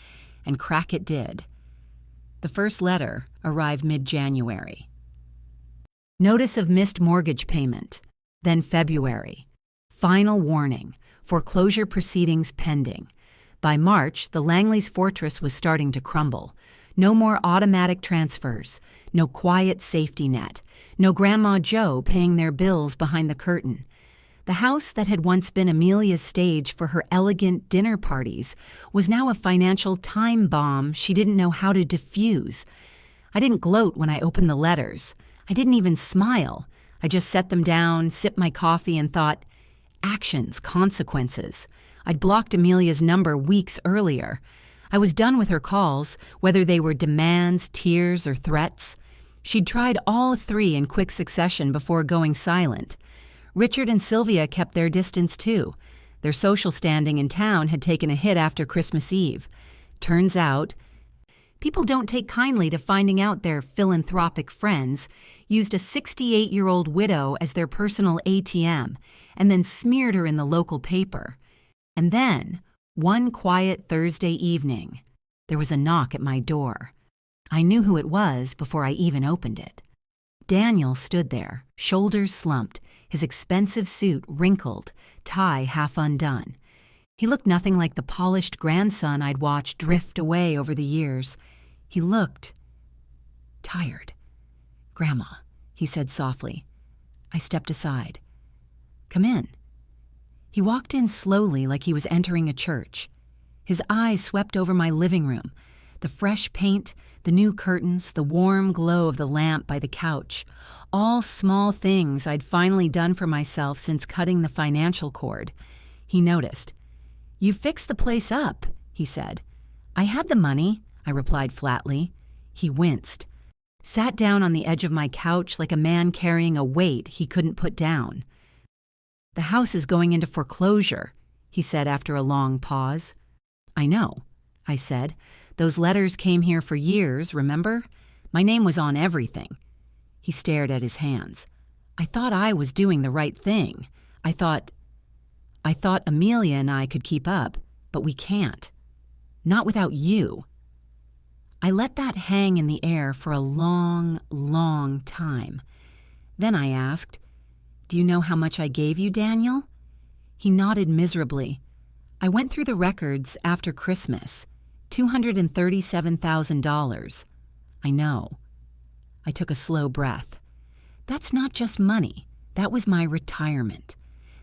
A: and crack it did. The first letter arrived mid-January. Notice of missed mortgage payment. Then February. Final warning. Foreclosure proceedings pending. By March, the Langley's fortress was starting to crumble. No more automatic transfers. No quiet safety net. No Grandma Joe paying their bills behind the curtain. The house that had once been Amelia's stage for her elegant dinner parties was now a financial time bomb she didn't know how to defuse. I didn't gloat when I opened the letters. I didn't even smile. I just set them down, sipped my coffee, and thought, actions, consequences. I'd blocked Amelia's number weeks earlier. I was done with her calls, whether they were demands, tears, or threats. She'd tried all three in quick succession before going silent. Richard and Sylvia kept their distance too. Their social standing in town had taken a hit after Christmas Eve. Turns out, people don't take kindly to finding out their philanthropic friends used a 68-year-old widow as their personal ATM and then smeared her in the local paper. And then, one quiet Thursday evening, there was a knock at my door. I knew who it was before I even opened it. Daniel stood there, shoulders slumped, his expensive suit wrinkled, tie half undone. He looked nothing like the polished grandson I'd watched drift away over the years. He looked tired. "Grandma," he said softly. I stepped aside. "Come in." He walked in slowly like he was entering a church. His eyes swept over my living room, the fresh paint, the new curtains, the warm glow of the lamp by the couch, all small things I'd finally done for myself since cutting the financial cord. He noticed. "You fixed the place up," he said. "I had the money," I replied flatly. He winced, sat down on the edge of my couch like a man carrying a weight he couldn't put down. "The house is going into foreclosure," he said after a long pause. "I know," I said. "Those letters came here for years, remember? My name was on everything." He stared at his hands. "I thought I was doing the right thing. I thought Amelia and I could keep up, but we can't. Not without you." I let that hang in the air for a long, long time. Then I asked, "Do you know how much I gave you, Daniel?" He nodded miserably. "I went through the records after Christmas. $237,000. "I know." I took a slow breath. "That's not just money. That was my retirement.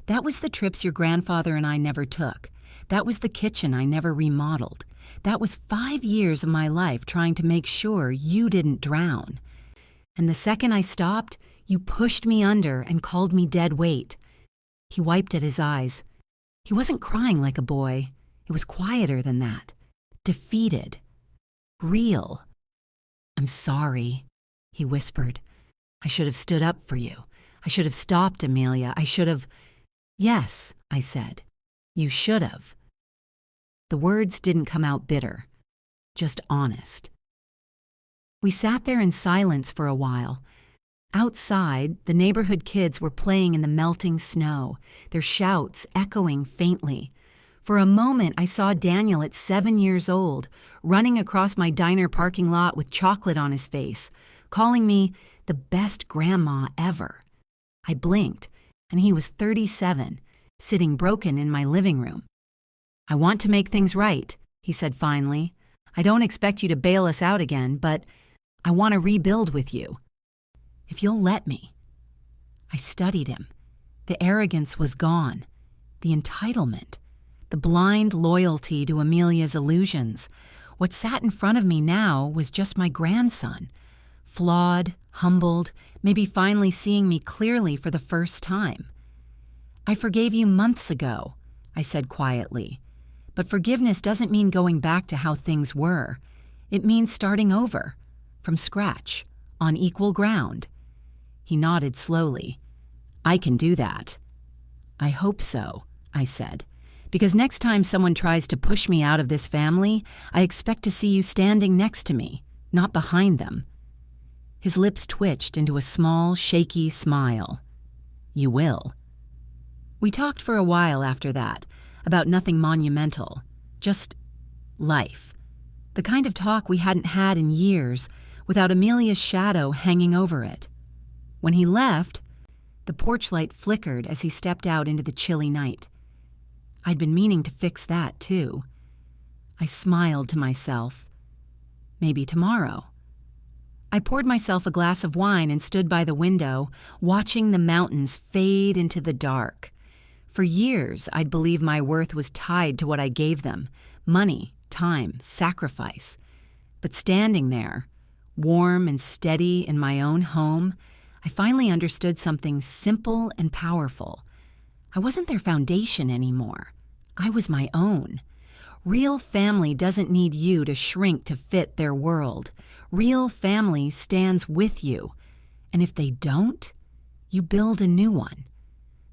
A: That was the trips your grandfather and I never took. That was the kitchen I never remodeled. That was 5 years of my life trying to make sure you didn't drown. And the second I stopped, you pushed me under and called me dead weight." He wiped at his eyes. He wasn't crying like a boy. It was quieter than that. Defeated. Real. "I'm sorry," he whispered. "I should have stood up for you. I should have stopped Amelia. I should have—" "Yes," I said. "You should have." The words didn't come out bitter, just honest. We sat there in silence for a while. Outside, the neighborhood kids were playing in the melting snow, their shouts echoing faintly. For a moment, I saw Daniel at 7 years old, running across my diner parking lot with chocolate on his face, calling me the best grandma ever. I blinked, and he was 37, sitting broken in my living room. "I want to make things right," he said finally. "I don't expect you to bail us out again, but I want to rebuild with you. If you'll let me." I studied him. The arrogance was gone. The entitlement. The blind loyalty to Amelia's illusions. What sat in front of me now was just my grandson. Flawed, humbled, maybe finally seeing me clearly for the first time. "I forgave you months ago," I said quietly. "But forgiveness doesn't mean going back to how things were. It means starting over, from scratch, on equal ground." He nodded slowly. "I can do that." "I hope so," I said, "because next time someone tries to push me out of this family, I expect to see you standing next to me, not behind them." His lips twitched into a small, shaky smile. "You will." We talked for a while after that, about nothing monumental, just life. The kind of talk we hadn't had in years, without Amelia's shadow hanging over it. When he left, the porch light flickered as he stepped out into the chilly night. I'd been meaning to fix that, too. I smiled to myself. Maybe tomorrow. I poured myself a glass of wine and stood by the window, watching the mountains fade into the dark. For years, I'd believed my worth was tied to what I gave them: money, time, sacrifice. But standing there, warm and steady in my own home, I finally understood something simple and powerful. I wasn't their foundation anymore. I was my own. Real family doesn't need you to shrink to fit their world. Real family stands with you. And if they don't, you build a new one.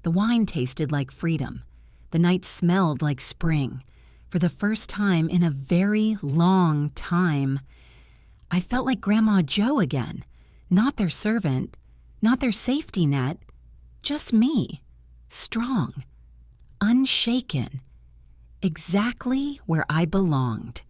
A: The wine tasted like freedom. The night smelled like spring. For the first time in a very long time, I felt like Grandma Jo again. Not their servant, not their safety net, just me. Strong, unshaken, exactly where I belonged.